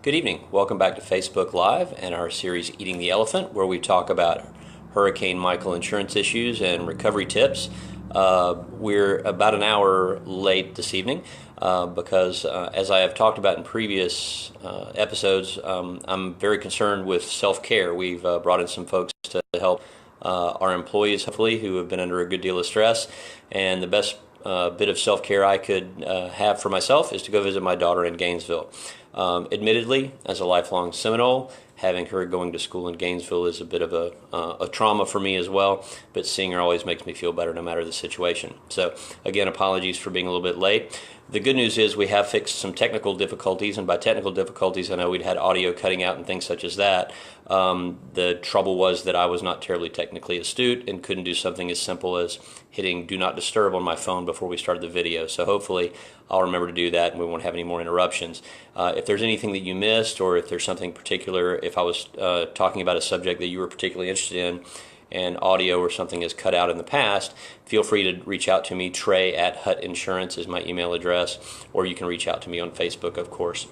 Good evening. Welcome back to Facebook Live and our series Eating the Elephant, where we talk about Hurricane Michael insurance issues and recovery tips. We're about an hour late this evening because, as I have talked about in previous episodes, I'm very concerned with self-care. We've brought in some folks to help our employees, hopefully, who have been under a good deal of stress. And the best bit of self-care I could have for myself is to go visit my daughter in Gainesville. Admittedly, as a lifelong Seminole, having her going to school in Gainesville is a bit of a trauma for me as well, but seeing her always makes me feel better no matter the situation. So again, apologies for being a little bit late. The good news is we have fixed some technical difficulties, and by technical difficulties I know we'd had audio cutting out and things such as that. The trouble was that I was not terribly technically astute and couldn't do something as simple as hitting do not disturb on my phone before we started the video. So hopefully I'll remember to do that and we won't have any more interruptions. If there's anything that you missed, or if there's something particular, if I was talking about a subject that you were particularly interested in and audio or something is cut out in the past, feel free to reach out to me. Trey@Hut Insurance is my email address, or you can reach out to me on Facebook, of course.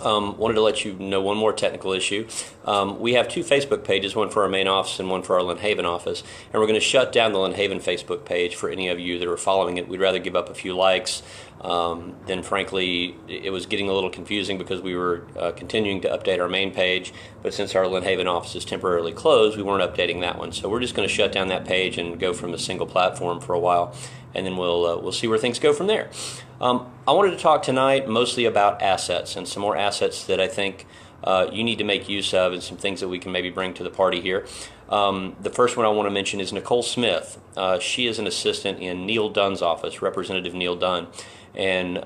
Wanted to let you know one more technical issue. We have two Facebook pages, one for our main office and one for our Lynn Haven office, and we're going to shut down the Lynn Haven Facebook page for any of you that are following it. We'd rather give up a few likes. Then frankly, it was getting a little confusing because we were continuing to update our main page, but since our Lynn Haven office is temporarily closed, we weren't updating that one. So we're just going to shut down that page and go from a single platform for a while, and then we'll see where things go from there. I wanted to talk tonight mostly about assets and some more assets that I think you need to make use of, and some things that we can maybe bring to the party here. The first one I want to mention is Nicole Smith. She is an assistant in Neal Dunn's office, Representative Neal Dunn, and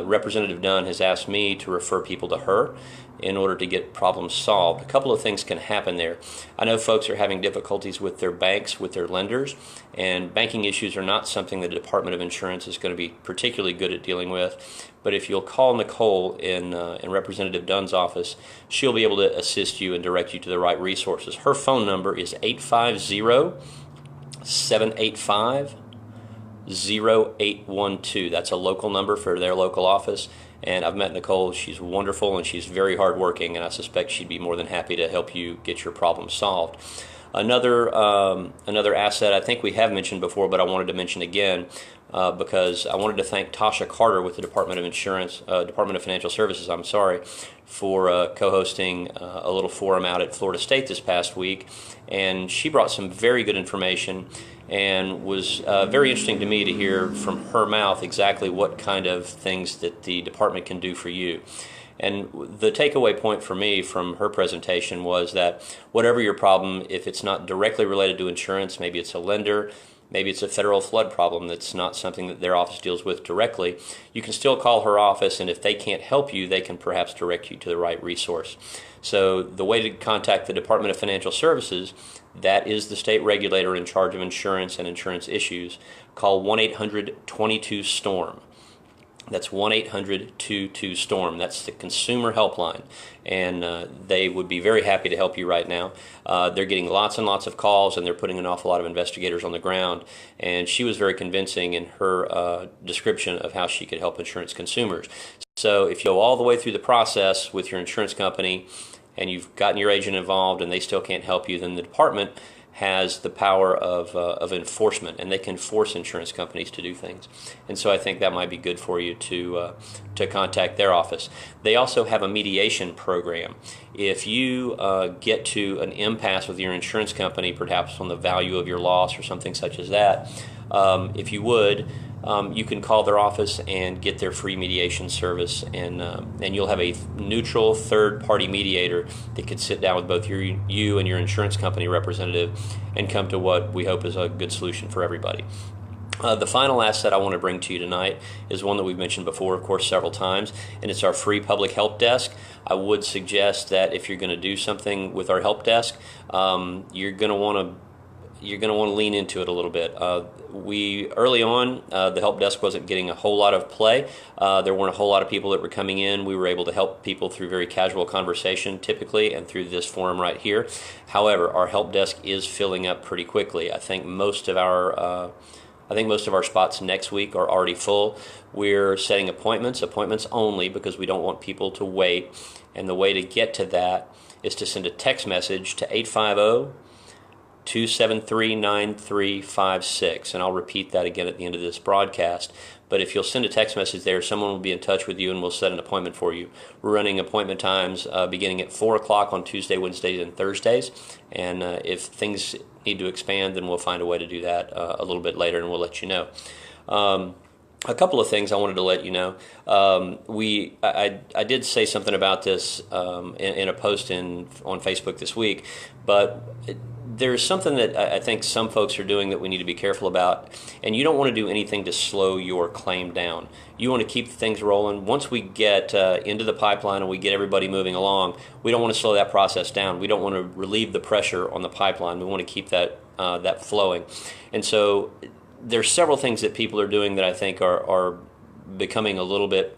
Representative Dunn has asked me to refer people to her in order to get problems solved. A couple of things can happen there. I know folks are having difficulties with their banks, with their lenders, and banking issues are not something the Department of Insurance is going to be particularly good at dealing with. But if you'll call Nicole in Representative Dunn's office, she'll be able to assist you and direct you to the right resources. Her phone number is 850-785-0812. That's a local number for their local office. And I've met Nicole. She's wonderful and she's very hardworking, and I suspect she'd be more than happy to help you get your problem solved. Another asset I think we have mentioned before, but I wanted to mention again because I wanted to thank Tasha Carter with the Department of Financial Services, for co-hosting a little forum out at Florida State this past week, and she brought some very good information, and was very interesting to me to hear from her mouth exactly what kind of things that the department can do for you. And the takeaway point for me from her presentation was that whatever your problem, if it's not directly related to insurance, maybe it's a lender, maybe it's a federal flood problem that's not something that their office deals with directly, you can still call her office, and if they can't help you, they can perhaps direct you to the right resource. So the way to contact the Department of Financial Services, that is the state regulator in charge of insurance and insurance issues, call 1-800-22-STORM. That's 1-800-22-STORM. That's the consumer helpline, and they would be very happy to help you right now. They're getting lots and lots of calls, and they're putting an awful lot of investigators on the ground, and she was very convincing in her description of how she could help insurance consumers. So if you go all the way through the process with your insurance company and you've gotten your agent involved and they still can't help you, then the department has the power of enforcement, and they can force insurance companies to do things. And so I think that might be good for you to contact their office. They also have a mediation program. If you get to an impasse with your insurance company, perhaps on the value of your loss or something such as that, if you would, you can call their office and get their free mediation service, and you'll have a neutral third-party mediator that could sit down with both you and your insurance company representative and come to what we hope is a good solution for everybody. The final asset I want to bring to you tonight is one that we've mentioned before, of course, several times, and it's our free public help desk. I would suggest that if you're going to do something with our help desk, you're going to want to lean into it a little bit. Early on, the help desk wasn't getting a whole lot of play. There weren't a whole lot of people that were coming in. We were able to help people through very casual conversation typically, and through this forum right here. However, our help desk is filling up pretty quickly. I think most of our I think most of our spots next week are already full. We're setting appointments only, because we don't want people to wait. And the way to get to that is to send a text message to 850-273-9356. And I'll repeat that again at the end of this broadcast. But if you'll send a text message there, someone will be in touch with you and we'll set an appointment for you. We're running appointment times beginning at 4 o'clock on Tuesday, Wednesdays, and Thursdays. And if things need to expand, then we'll find a way to do that a little bit later, and we'll let you know. A couple of things I wanted to let you know. I did say something about this in a post on Facebook this week, but there's something that I think some folks are doing that we need to be careful about, and you don't want to do anything to slow your claim down. You want to keep things rolling. Once we get into the pipeline and we get everybody moving along, we don't want to slow that process down. We don't want to relieve the pressure on the pipeline. We want to keep that flowing. And so there's several things that people are doing that I think are becoming a little bit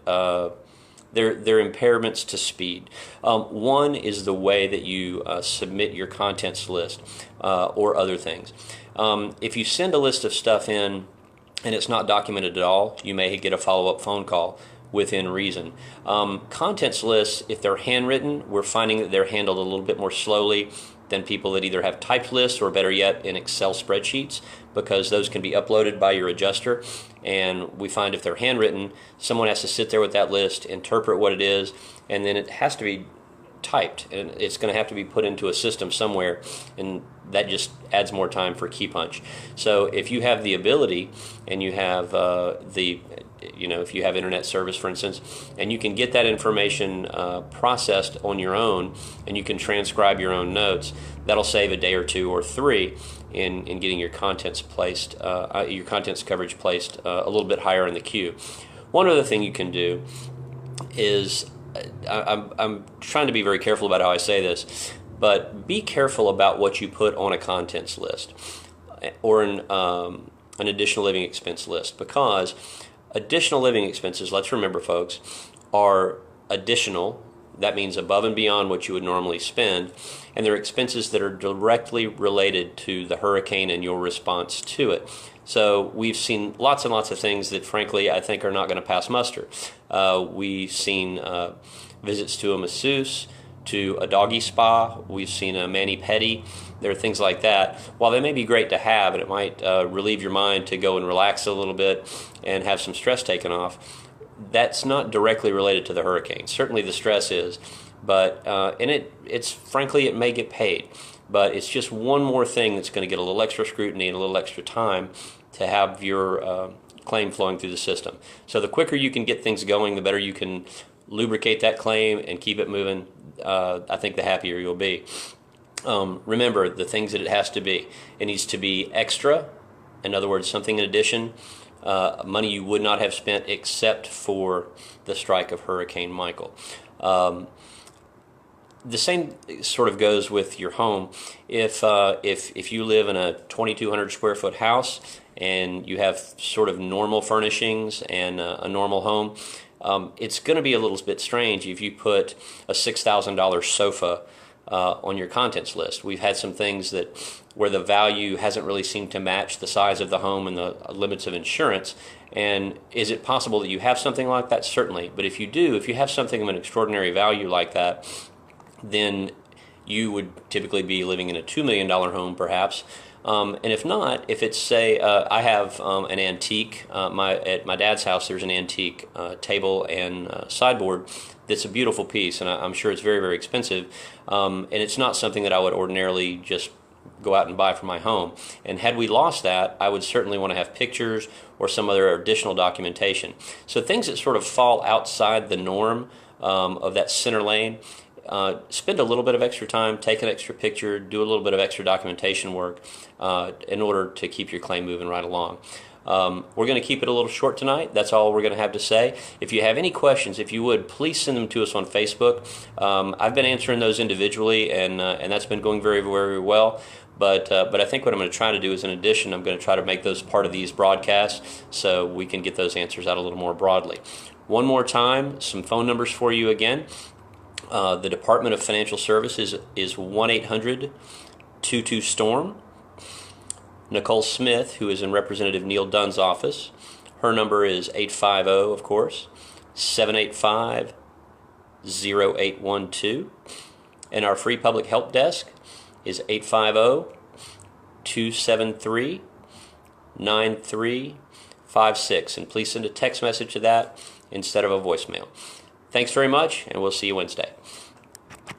they're impairments to speed. One is the way that you submit your contents list or other things. If you send a list of stuff in and it's not documented at all, you may get a follow-up phone call within reason. Contents lists, if they're handwritten, we're finding that they're handled a little bit more slowly than people that either have typed lists or, better yet, in Excel spreadsheets, because those can be uploaded by your adjuster. And we find if they're handwritten, someone has to sit there with that list, interpret what it is, and then it has to be typed, and it's going to have to be put into a system somewhere, and that just adds more time for key punch. So if you have the ability, and you have if you have internet service, for instance, and you can get that information processed on your own, and you can transcribe your own notes, that'll save a day or two or three in getting your contents placed, your contents coverage placed a little bit higher in the queue. One other thing you can do is, I'm trying to be very careful about how I say this, but be careful about what you put on a contents list or an additional living expense list, because additional living expenses, let's remember, folks, are additional. That means above and beyond what you would normally spend, and they're expenses that are directly related to the hurricane and your response to it. So we've seen lots and lots of things that, frankly, I think are not going to pass muster. We've seen visits to a masseuse, to a doggy spa. We've seen a mani-pedi. There are things like that. While they may be great to have, and it might relieve your mind to go and relax a little bit and have some stress taken off, that's not directly related to the hurricane. Certainly the stress is, but it's frankly, it may get paid. But it's just one more thing that's going to get a little extra scrutiny and a little extra time to have your claim flowing through the system. So the quicker you can get things going, the better you can lubricate that claim and keep it moving. I think the happier you'll be. Remember the things that it has to be. It needs to be extra. In other words, something in addition. Money you would not have spent except for the strike of Hurricane Michael. The same sort of goes with your home. If you live in a 2,200 square foot house and you have sort of normal furnishings and a normal home, it's going to be a little bit strange if you put a $6,000 sofa on your contents list. We've had some things where the value hasn't really seemed to match the size of the home and the limits of insurance. And is it possible that you have something like that? Certainly. But if you do, if you have something of an extraordinary value like that, then you would typically be living in a $2 million home, perhaps. And if not, if it's, say, I have an antique, at my dad's house there's an antique table and sideboard that's a beautiful piece, and I'm sure it's very, very expensive. And it's not something that I would ordinarily just go out and buy for my home. And had we lost that, I would certainly want to have pictures or some other additional documentation. So things that sort of fall outside the norm of that center lane, spend a little bit of extra time, take an extra picture, do a little bit of extra documentation work in order to keep your claim moving right along. We're going to keep it a little short tonight. That's all we're going to have to say. If you have any questions, if you would, please send them to us on Facebook. I've been answering those individually, and that's been going very, very well. But I think what I'm going to try to do is, in addition, I'm going to try to make those part of these broadcasts so we can get those answers out a little more broadly. One more time, some phone numbers for you again. The Department of Financial Services is 1-800-22-STORM. Nicole Smith, who is in Representative Neal Dunn's office. Her number is 850, of course, 785-0812. And our free public help desk is 850-273-9356. And please send a text message to that instead of a voicemail. Thanks very much, and we'll see you Wednesday.